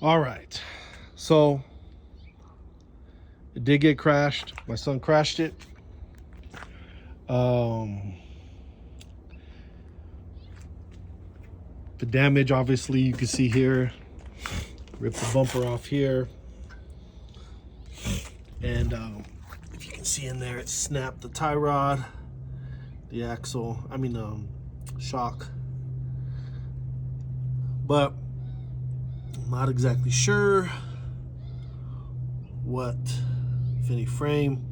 All right, so it did get crashed. My son crashed it. Um, the damage, obviously, you can see here. Ripped the bumper off here, and if you can see in there, it snapped the tie rod, the axle. Shock. But I'm not exactly sure what, if any, frame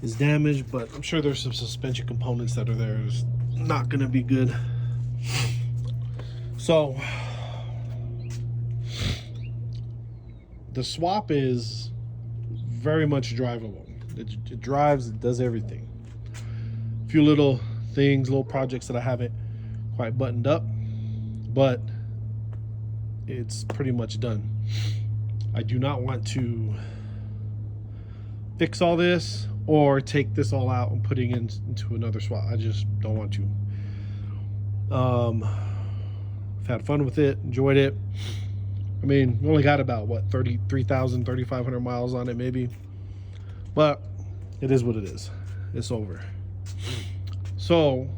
is damaged, but I'm sure there's some suspension components that are there. It's not going to be good. So the swap is very much drivable. It drives, it does everything. A few little things, little projects that I haven't quite buttoned up, but it's pretty much done. I do not want to fix all this or take this all out and putting into another swap. I just don't want to. I've had fun with it, enjoyed it. I mean, we only got about, what, 33,000, 3,500 miles on it maybe. But it is what it is. It's over. So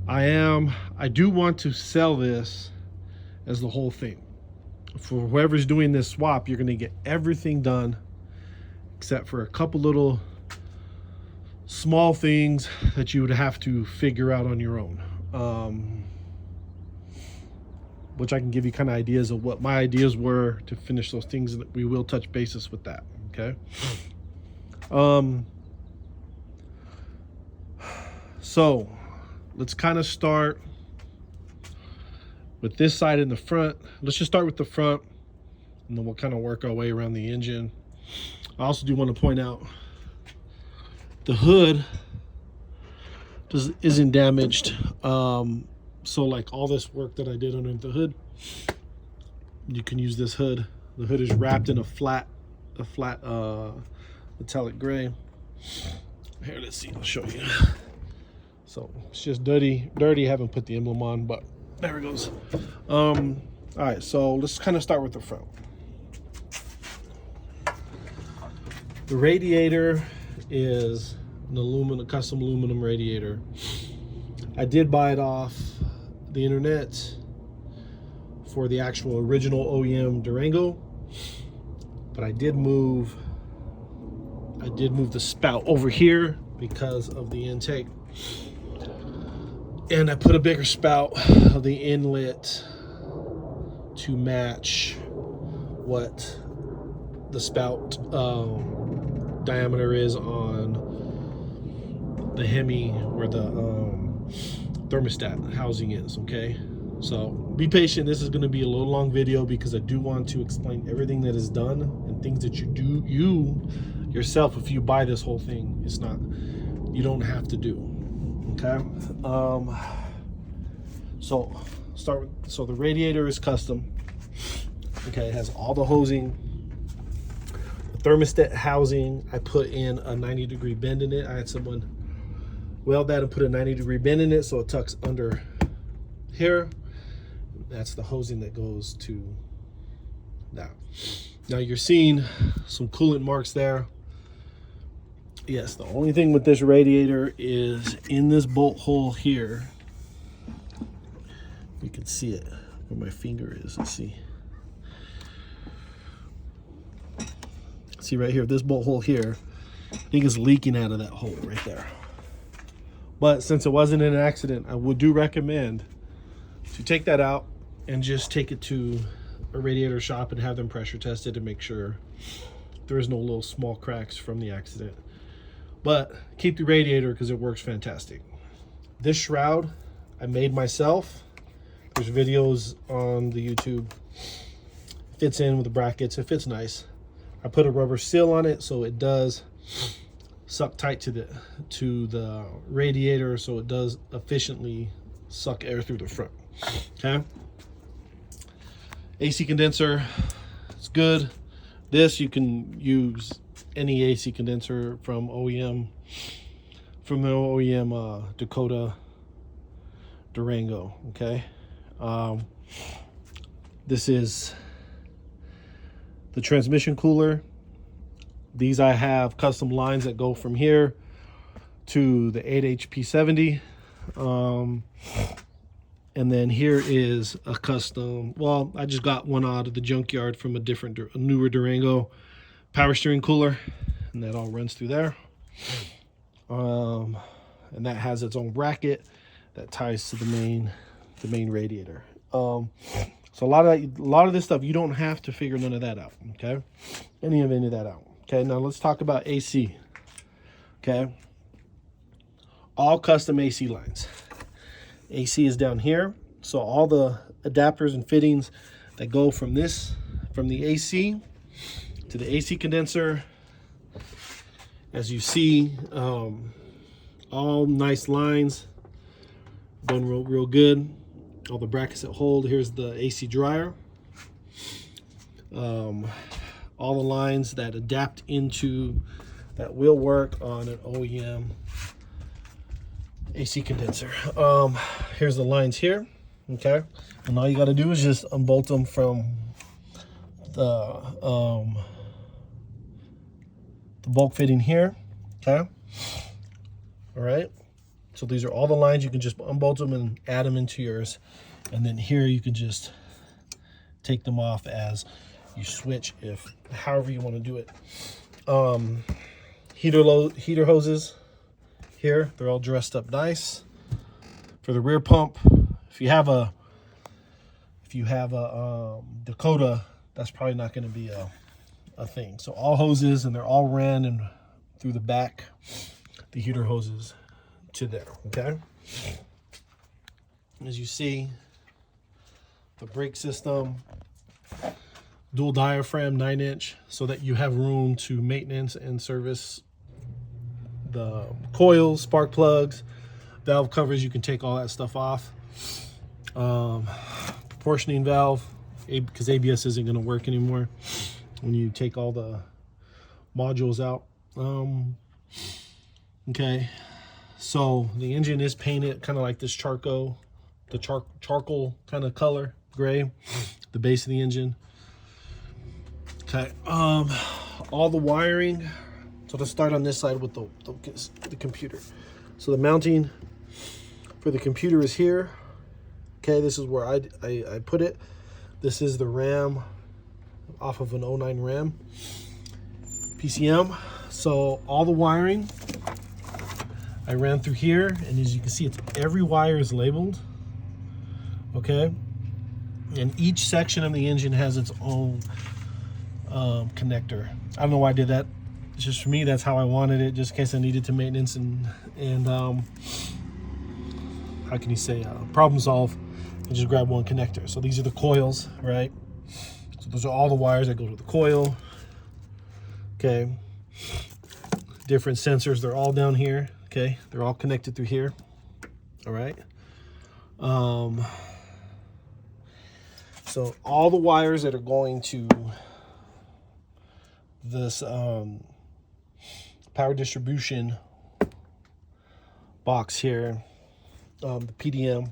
I do want to sell this as the whole thing. For whoever's doing this swap, you're going to get everything done except for a couple little small things that you would have to figure out on your own. Which I can give you kind of ideas of what my ideas were to finish those things, and we will touch bases with that. Okay. So let's kind of start with this side in the front. Let's just start with the front, and then we'll kind of work our way around the engine. I also do want to point out the hood isn't damaged. So like all this work that I did underneath the hood, you can use this hood. The hood is wrapped in a flat metallic gray. Here, let's see, I'll show you. So it's just dirty. I haven't put the emblem on, but there it goes. All right, so let's kind of start with the front. The radiator is a custom aluminum radiator. I did buy it off the internet for the actual original OEM Durango, but I did move the spout over here because of the intake, and I put a bigger spout of the inlet to match what the spout diameter is on the Hemi where the thermostat housing is. Okay, so be patient. This is going to be a little long video because I do want to explain everything that is done and things that you do yourself. If you buy this whole thing, you don't have to do. Okay. So the radiator is custom. Okay, it has all the hosing. The thermostat housing, I put in a 90-degree bend in it. I had someone weld that and put a 90-degree bend in it so it tucks under here. That's the hosing that goes to that. Now you're seeing some coolant marks there. Yes, the only thing with this radiator is in this bolt hole here. You can see it where my finger is. Let's see. See right here, this bolt hole here, I think it's leaking out of that hole right there. But since it wasn't an accident, I do recommend to take that out and just take it to a radiator shop and have them pressure tested to make sure there's no little small cracks from the accident. But keep the radiator because it works fantastic. This shroud I made myself. There's videos on the YouTube. Fits in with the brackets. It fits nice. I put a rubber seal on it so it does suck tight to the radiator, so it does efficiently suck air through the front. Okay. AC condenser, it's good. This, you can use any AC condenser from the OEM Dakota Durango. Okay. This is the transmission cooler. These I have custom lines that go from here to the 8HP70. And then here is a custom, well, I just got one out of the junkyard from a newer Durango power steering cooler, and that all runs through there. And that has its own bracket that ties to the main radiator. So a lot of this stuff, you don't have to figure none of that out, okay? Any of that out. Okay, now let's talk about AC. Okay, all custom AC lines. AC is down here, so all the adapters and fittings that go from the AC to the AC condenser, as you see, all nice lines, done real good. All the brackets that hold. Here's the AC dryer. All the lines that adapt into that will work on an OEM AC condenser. Here's the lines here. Okay, and all you got to do is just unbolt them from the bulk fitting here. Okay, all right. So these are all the lines. You can just unbolt them and add them into yours, and then here you can just take them off as you switch, if however you want to do it. Heater hoses here, they're all dressed up nice. For the rear pump, if you have a Dakota, that's probably not going to be a thing. So all hoses, and they're all ran and through the back, the heater hoses to there. Okay, as you see, the brake system, dual diaphragm 9-inch, so that you have room to maintenance and service the coils, spark plugs, valve covers. You can take all that stuff off. Proportioning valve, because ABS isn't going to work anymore when you take all the modules out. Okay, so the engine is painted kind of like this charcoal kind of color, gray, the base of the engine. Okay, all the wiring. So let's start on this side with the computer. So the mounting for the computer is here. Okay, this is where I put it. This is the RAM off of an 09 RAM PCM. So all the wiring I ran through here, and as you can see, every wire is labeled. Okay, and each section of the engine has its own connector. I don't know why I did that. It's just for me, that's how I wanted it, just in case I needed to maintenance and how can you say, problem solve, and just grab one connector. So these are the coils, right? So those are all the wires that go to the coil. Okay, different sensors, they're all down here. Okay, they're all connected through here. All right. So all the wires that are going to this power distribution box here, the PDM,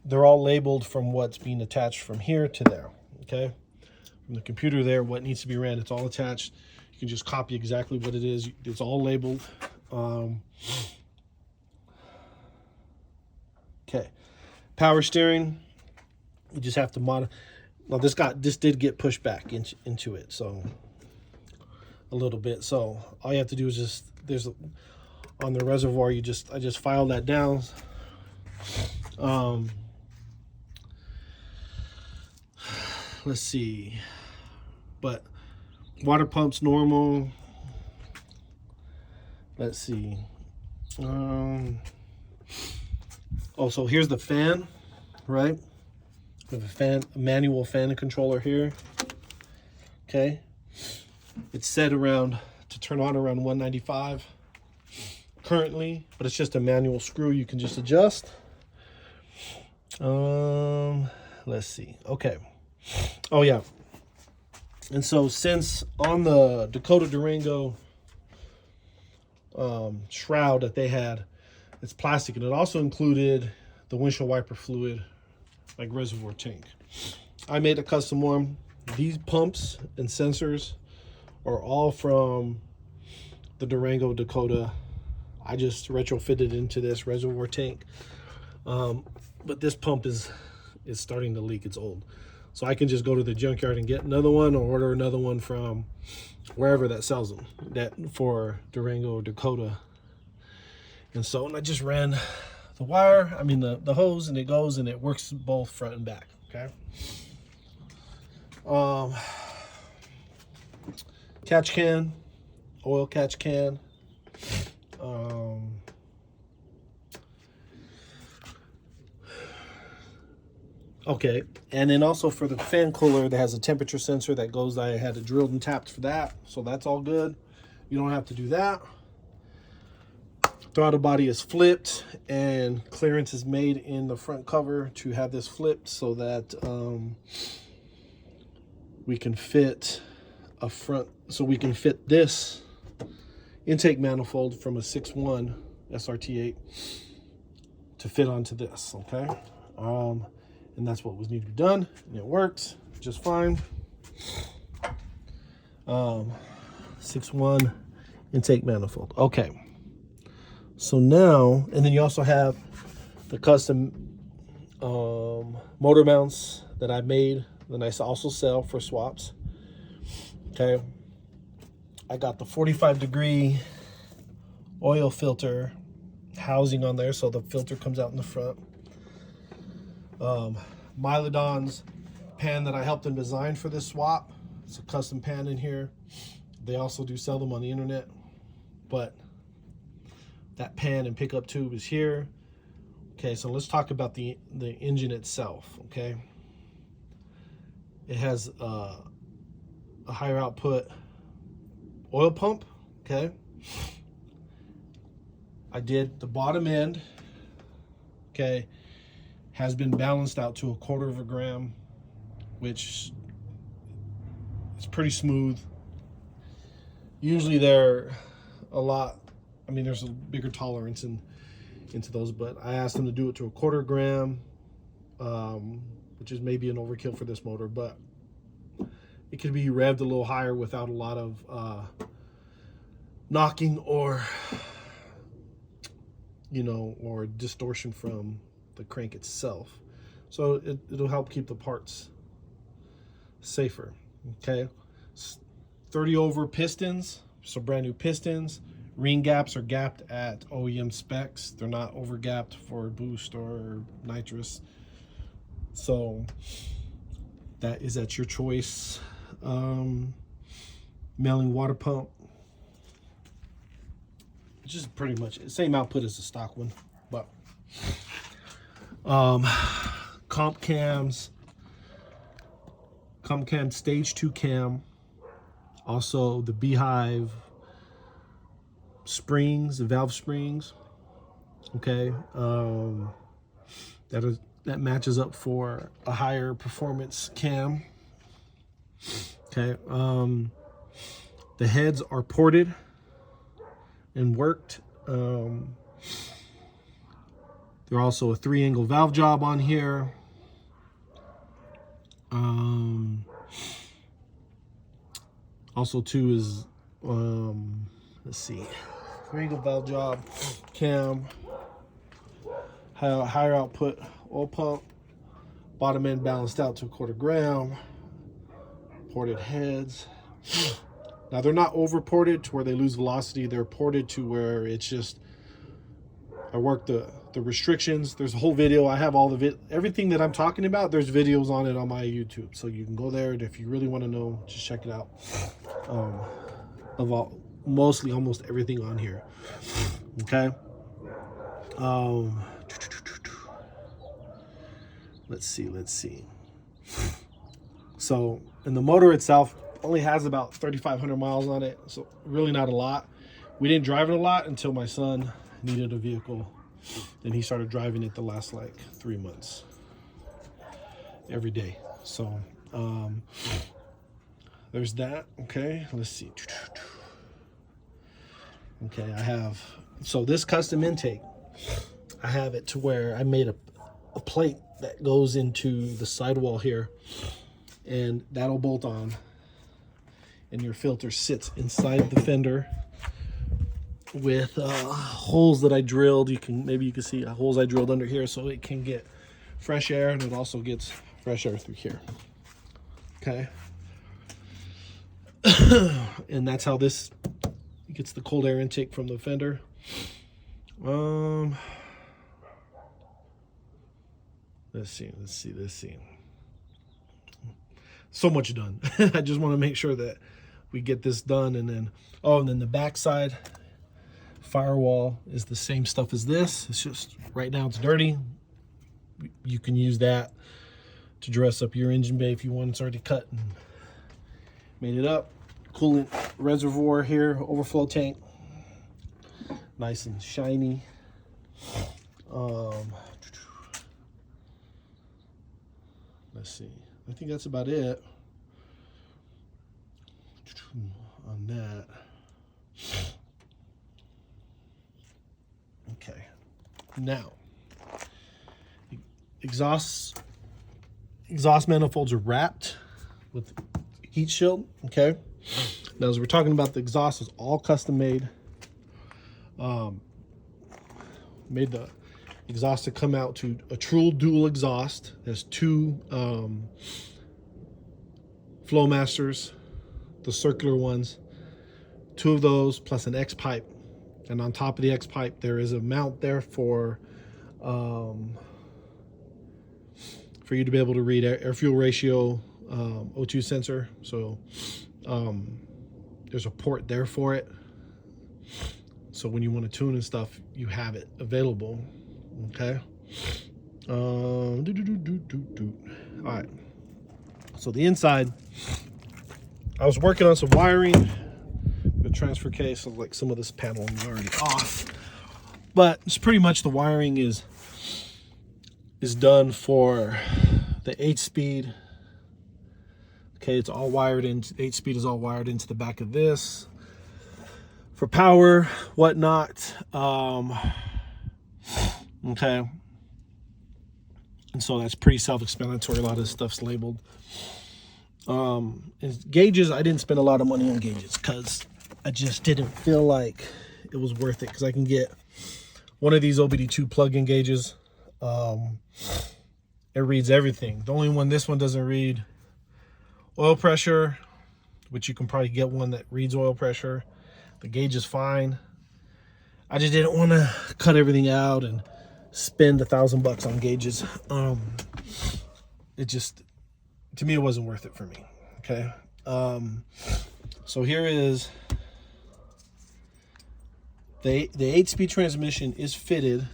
they're all labeled from what's being attached from here to there. Okay, from the computer there, what needs to be ran, it's all attached. You can just copy exactly what it is. It's all labeled. Okay, power steering, you just have to modify. Now this did get pushed back into it, so a little bit. So all you have to do is just, on the reservoir, I just filed that down. Let's see, but water pumps normal. Let's see. Also, here's the fan, right? We have a manual fan controller here. Okay, it's set around to turn on around 195 currently, but it's just a manual screw. You can just adjust. Let's see. Okay. Oh yeah. And so since on the Dakota Durango shroud that they had, it's plastic, and it also included the windshield wiper fluid like reservoir tank. I made a custom one. These pumps and sensors are all from the Durango, Dakota. I just retrofitted into this reservoir tank. But this pump is starting to leak. It's old. So I can just go to the junkyard and get another one, or order another one from wherever that sells them, that for Durango or Dakota. And so I just ran the wire, I mean the hose, and it goes and it works both front and back. Okay. Catch can, oil catch can. Okay, and then also for the fan cooler that has a temperature sensor that goes, I had it drilled and tapped for that, so that's all good. You don't have to do that. Throttle body is flipped, and clearance is made in the front cover to have this flipped so that we can fit we can fit this intake manifold from a 6.1 SRT8 to fit onto this. Okay. And that's what was needed to be done, and it works just fine. 6.1 intake manifold. Okay. So now, and then you also have the custom motor mounts that I made, that I also sell for swaps. Okay. I got the 45-degree oil filter housing on there, so the filter comes out in the front. Mylodon's pan that I helped them design for this swap. It's a custom pan in here. They also do sell them on the internet, but that pan and pickup tube is here. Okay, so let's talk about the engine itself. Okay, it has a higher output oil pump. Okay, I did the bottom end. Okay, has been balanced out to 1/4 gram, which is pretty smooth. Usually they're a lot, I mean, there's a bigger tolerance into those, but I asked them to do it to 1/4 gram, which is maybe an overkill for this motor, but it could be revved a little higher without a lot of knocking or, or distortion from the crank itself. So it'll help keep the parts safer. Okay, 30 over pistons, so brand new pistons. Ring gaps are gapped at OEM specs. They're not over gapped for boost or nitrous, so that is at your choice. Mailing water pump, which is pretty much the same output as the stock one, but comp cam stage 2 cam, also the Beehive springs, the valve springs. Okay, that matches up for a higher performance cam. Okay, the heads are ported and worked. There's also a 3-angle valve job on here. Also too is, let's see, 3-angle valve job, cam, higher output oil pump, bottom end balanced out to 1/4 gram, ported heads. Now they're not over ported to where they lose velocity. They're ported to where it's just, I work the restrictions. There's a whole video. I have all the everything that I'm talking about. There's videos on it on my YouTube, so you can go there, and if you really want to know, just check it out. Of all, mostly almost everything on here. Okay. Let's see. So, and the motor itself only has about 3,500 miles on it, so really not a lot. We didn't drive it a lot until my son needed a vehicle. Then he started driving it the last like 3 months every day. So there's that. Okay, let's see. Okay, I have, so this custom intake, I have it to where I made a plate that goes into the sidewall here, and that'll bolt on, and your filter sits inside the fender with holes that I drilled. Maybe you can see holes I drilled under here, so it can get fresh air, and it also gets fresh air through here. Okay. And that's how this gets the cold air intake from the fender. Let's see. So much done. I just want to make sure that we get this done. And then, and then the backside firewall is the same stuff as this. It's just right now it's dirty. You can use that to dress up your engine bay if you want. It's already cut and made it up. Coolant reservoir here, overflow tank, nice and shiny. Let's see, I think that's about it on that. Okay, now exhaust manifolds are wrapped with heat shield. Okay, now as we're talking about, the exhaust is all custom made. Made the exhaust to come out to a true dual exhaust. There's two Flowmasters, the circular ones, two of those plus an X pipe, and on top of the X pipe there is a mount there for you to be able to read air fuel ratio, O2 sensor. So there's a port there for it, so when you want to tune and stuff, you have it available. Okay. All right, so the inside, I was working on some wiring, the transfer case, so like some of this paneling is already off, but it's pretty much the wiring is done for the 8-speed. Okay, it's all wired in. 8-speed is all wired into the back of this for power, whatnot. Okay, and so that's pretty self-explanatory. A lot of this stuff's labeled. And gauges, I didn't spend a lot of money on gauges because I just didn't feel like it was worth it, because I can get one of these OBD2 plug-in gauges. It reads everything. The only one, this one doesn't read oil pressure, which you can probably get one that reads oil pressure. The gauge is fine. I just didn't want to cut everything out and spend $1,000 on gauges. It just, to me, it wasn't worth it for me. Okay. So here is the 8-speed transmission is fitted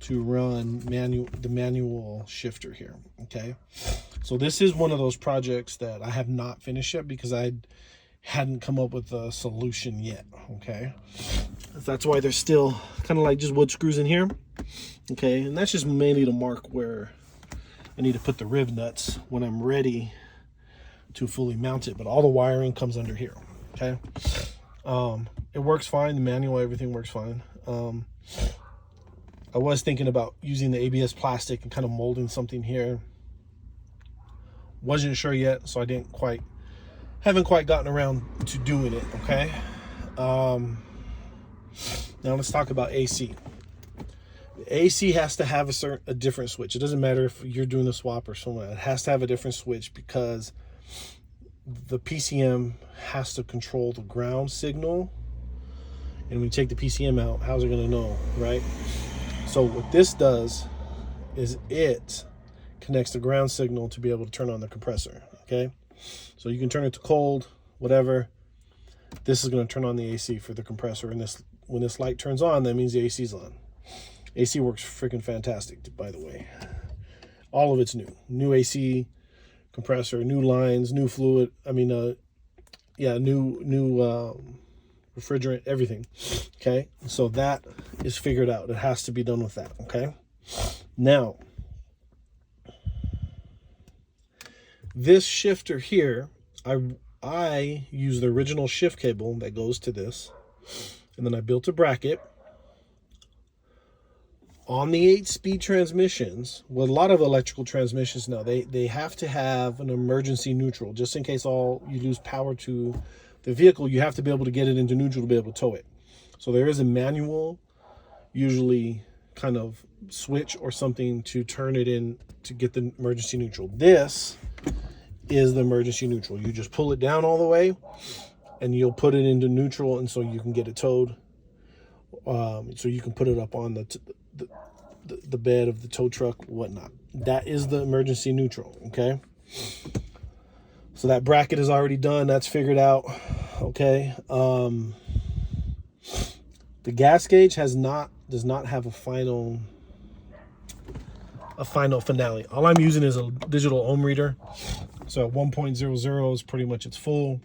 to run the manual shifter here. Okay, so this is one of those projects that I have not finished yet because I hadn't come up with a solution yet. Okay, that's why there's still kind of like just wood screws in here. Okay, and that's just mainly to mark where I need to put the riv nuts when I'm ready to fully mount it, but all the wiring comes under here. Okay, it works fine. The manual, everything works fine. I was thinking about using the ABS plastic and kind of molding something here. Wasn't sure yet, so I haven't quite gotten around to doing it. Okay. Now let's talk about AC. The AC has to have a different switch. It doesn't matter if you're doing the swap or someone. It has to have a different switch because the PCM has to control the ground signal. And when you take the PCM out, how's it going to know, right? So what this does is it connects the ground signal to be able to turn on the compressor. Okay, so you can turn it to cold, whatever. This is going to turn on the AC for the compressor, and when this light turns on, that means the AC is on. AC works freaking fantastic, by the way. All of it's new AC compressor, new lines, new fluid. I mean, new refrigerant, everything. Okay, so that is figured out. It has to be done with that. Okay, now this shifter here, I use the original shift cable that goes to this, and then I built a bracket on the 8-speed transmissions, with a lot of electrical transmissions now, they have to have an emergency neutral, just in case you lose power to the vehicle. You have to be able to get it into neutral to be able to tow it. So there is a manual, usually kind of switch or something to turn it in to get the emergency neutral. This is the emergency neutral. You just pull it down all the way and you'll put it into neutral, and so you can get it towed. So you can put it up on the bed of the tow truck, whatnot. That is the emergency neutral, okay? So that bracket is already done. That's figured out, okay? The gas gauge does not have a final finale. All I'm using is a digital ohm reader. So 1.00 is pretty much its full.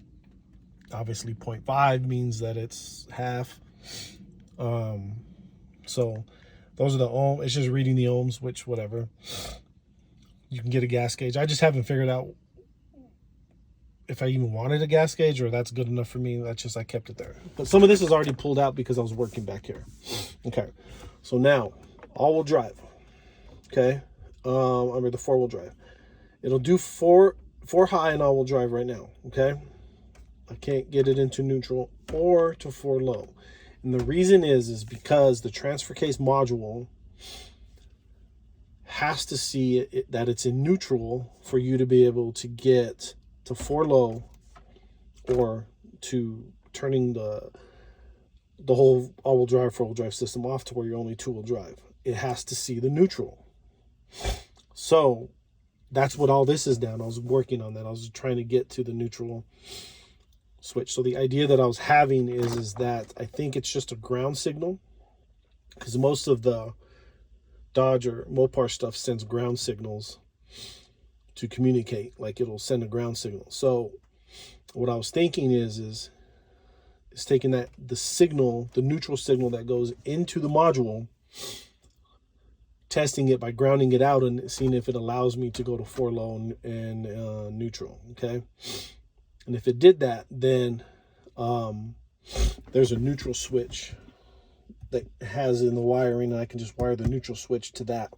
Obviously 0.5 means that it's half. So those are the ohms. It's just reading the ohms, which whatever. You can get a gas gauge. I just haven't figured out if I even wanted a gas gauge or that's good enough for me. That's just, I kept it there. But some of this is already pulled out because I was working back here. Okay. So now all-wheel drive. Okay. Under the 4-wheel drive. It'll do four high and all-wheel drive right now. Okay. I can't get it into neutral or to 4 low. And the reason is because the transfer case module has to see that it's in neutral for you to be able to get to 4 low or to turning the whole all-wheel drive, 4-wheel drive system off to where you're only 2-wheel drive. It has to see the neutral. So that's what all this is down. I was working on that. I was trying to get to the neutral switch. So the idea that I was having is that I think it's just a ground signal, because most of the Dodge or Mopar stuff sends ground signals to communicate. Like, it'll send a ground signal. So what I was thinking is taking the signal, the neutral signal that goes into the module, testing it by grounding it out and seeing if it allows me to go to 4 low and neutral. Okay. And if it did that, then there's a neutral switch that has in the wiring, and I can just wire the neutral switch to that.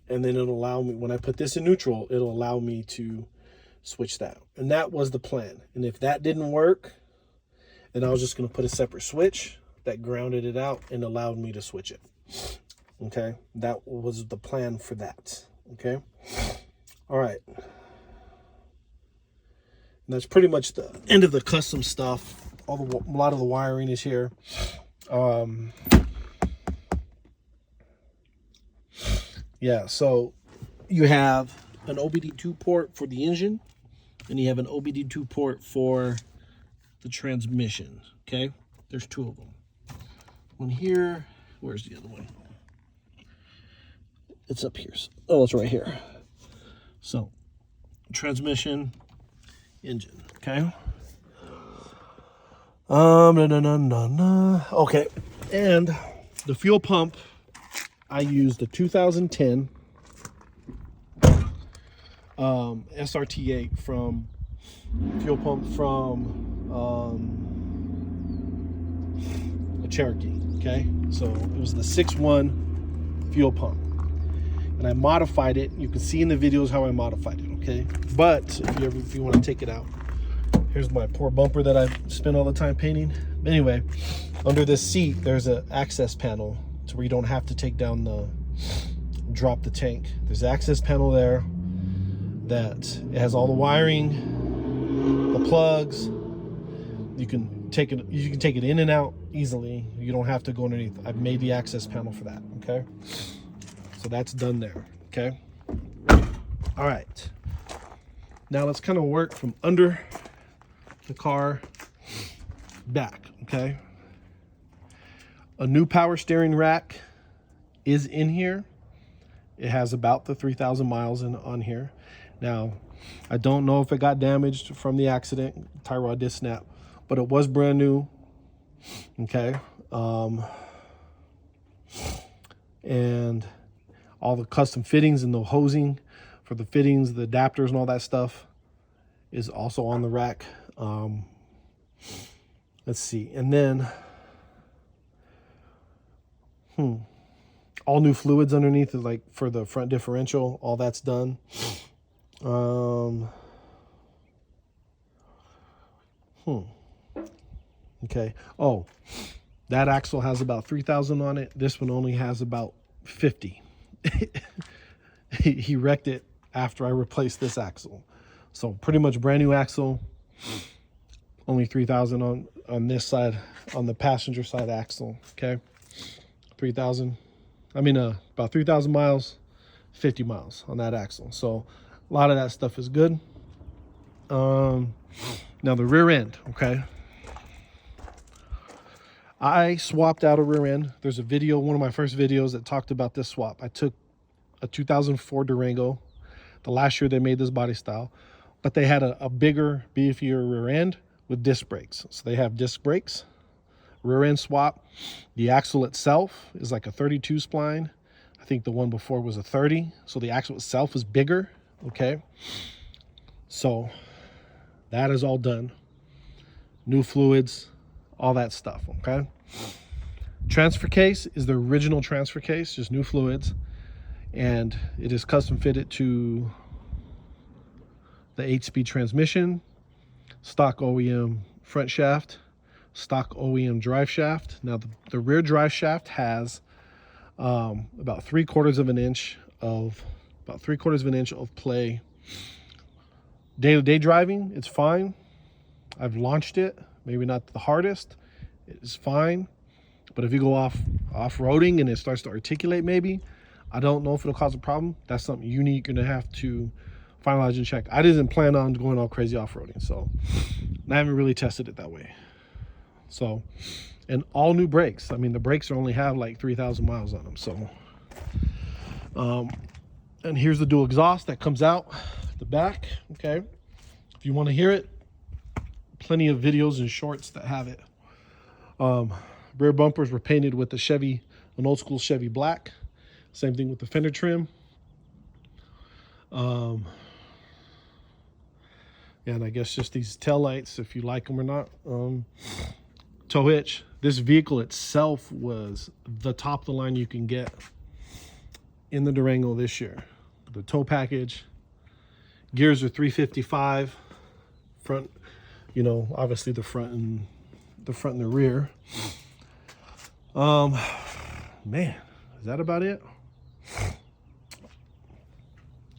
And then it'll allow me, when I put this in neutral, it'll allow me to switch that. And that was the plan. And if that didn't work, then I was just going to put a separate switch that grounded it out and allowed me to switch it. Okay. That was the plan for that. Okay. All right. And that's pretty much the end of the custom stuff. A lot of the wiring is here. Yeah, so you have an OBD2 port for the engine, and you have an OBD2 port for the transmission. Okay, there's 2 of them. One here. Where's the other one? It's up here. Oh, it's right here. So, transmission, engine. Okay. Okay, and the fuel pump, I used the 2010 SRT8 from fuel pump from a Cherokee. Okay, so it was the 6.1 fuel pump, and I modified it. You can see in the videos how I modified it. Okay, but if you want to take it out, here's my poor bumper that I spend all the time painting. Anyway, under this seat, there's an access panel to where you don't have to drop the tank. There's an access panel there that it has all the wiring, the plugs. You can take it in and out easily. You don't have to go underneath. I've made the access panel for that. Okay, so that's done there. Okay, all right. Now let's kind of work from under the car back. Okay, a new power steering rack is in here. It has about the 3,000 miles on here. Now, I don't know if it got damaged from the accident. Tie rod did snap, but it was brand new. Okay, and all the custom fittings and the hosing for the fittings, the adapters and all that stuff is also on the rack. Let's see. And then, All new fluids underneath, is like for the front differential. All that's done. Okay. Oh, that axle has about 3,000 on it. This one only has about 50. He wrecked it after I replaced this axle. So pretty much brand new axle. Only 3,000 on this side, on the passenger side axle. Okay. 3,000. I mean, about 3,000 miles, 50 miles on that axle. So a lot of that stuff is good. Now the rear end, okay. I swapped out a rear end. There's a video, one of my first videos that talked about this swap. I took a 2004 Durango, the last year they made this body style, but they had a bigger, beefier rear end with disc brakes. So they have disc brakes, rear end swap. The axle itself is like a 32 spline. I think the one before was a 30. So the axle itself is bigger, okay? So that is all done. New fluids, all that stuff, okay? Transfer case is the original transfer case, just new fluids. And it is custom fitted to the 8-speed transmission, stock OEM front shaft, stock OEM drive shaft. Now the rear drive shaft has about 3/4 of an inch of play. Day-to-day driving, it's fine. I've launched it, maybe not the hardest. It's fine. But if you go off-roading and it starts to articulate, maybe, I don't know if it'll cause a problem. That's something you're gonna have to finalize and check. I didn't plan on going all crazy off-roading, so I haven't really tested it that way. So, and all new brakes. I mean, the brakes only have like 3,000 miles on them. So, and here's the dual exhaust that comes out the back. Okay, if you want to hear it, plenty of videos and shorts that have it. Rear bumpers were painted with the Chevy, an old school Chevy black. Same thing with the fender trim. And I guess just these tail lights, if you like them or not. Tow hitch. This vehicle itself was the top of the line you can get in the Durango this year. The tow package. Gears are 355. Front, you know, obviously the front and the rear. Man, is that about it?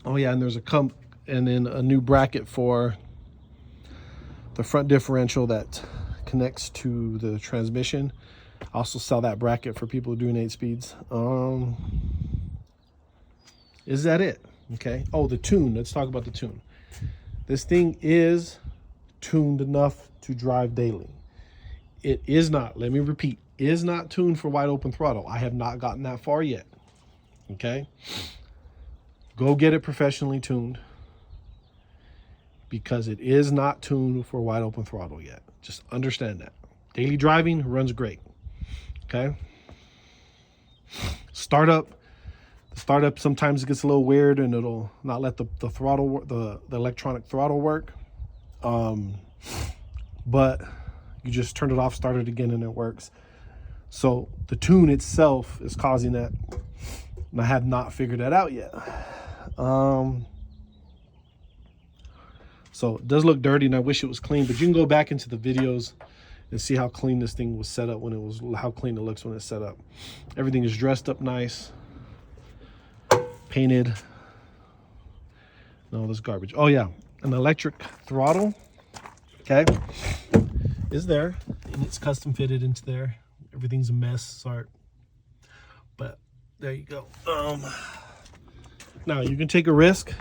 Oh yeah, and there's and then a new bracket for the front differential that connects to the transmission. I also sell that bracket for people doing 8 speeds. Is that it? Okay. Oh, the tune. Let's talk about the tune. This thing is tuned enough to drive daily. It is not, let me repeat, is not tuned for wide open throttle. I have not gotten that far yet. Okay. Go get it professionally tuned, because it is not tuned for wide open throttle yet. Just understand that. Daily driving runs great. Okay. The startup sometimes gets a little weird and it'll not let the throttle, the electronic throttle work. But you just turn it off, start it again, and it works. So the tune itself is causing that, and I have not figured that out yet. So it does look dirty, and I wish it was clean, but you can go back into the videos and see how clean this thing was set up how clean it looks when it's set up. Everything is dressed up nice, painted, no, this garbage. Oh yeah, an electric throttle, okay, is there, and it's custom fitted into there. Everything's a mess, sorry, but there you go. Now you can take a risk,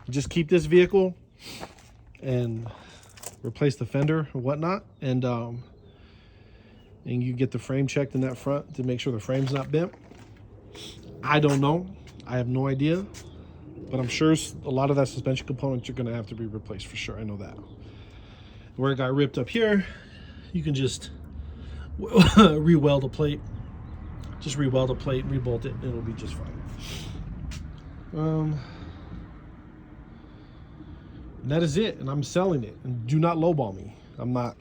just keep this vehicle and replace the fender or whatnot, and you get the frame checked in that front to make sure the frame's not bent. I don't know, I have no idea, but I'm sure a lot of that suspension components are going to have to be replaced for sure. I know that. Where it got ripped up here, you can just re-weld a plate. Just re-weld a plate, re-bolt it, and it'll be just fine. And that is it, and I'm selling it. And do not lowball me.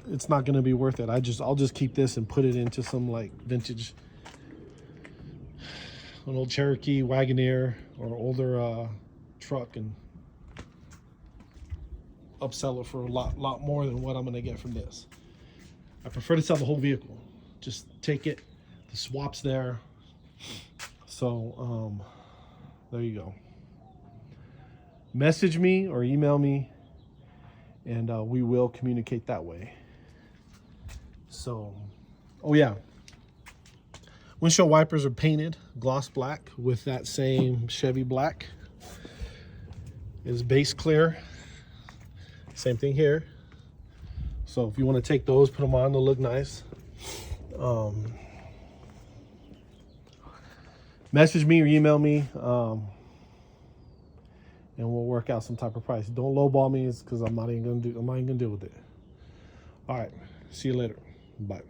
It's not going to be worth it. I'll just keep this and put it into some like vintage an old Cherokee, Wagoneer, or older truck and upsell it for a lot more than what I'm gonna get from this. I prefer to sell the whole vehicle. Just take it, the swap's there. So there you go. Message me or email me, and we will communicate that way. So, oh yeah, windshield wipers are painted gloss black with that same Chevy black. Is base clear. Same thing here. So if you want to take those, put them on, they'll look nice. Message me or email me, and we'll work out some type of price. Don't lowball me, because I'm not even gonna deal with it. All right, see you later. Bye.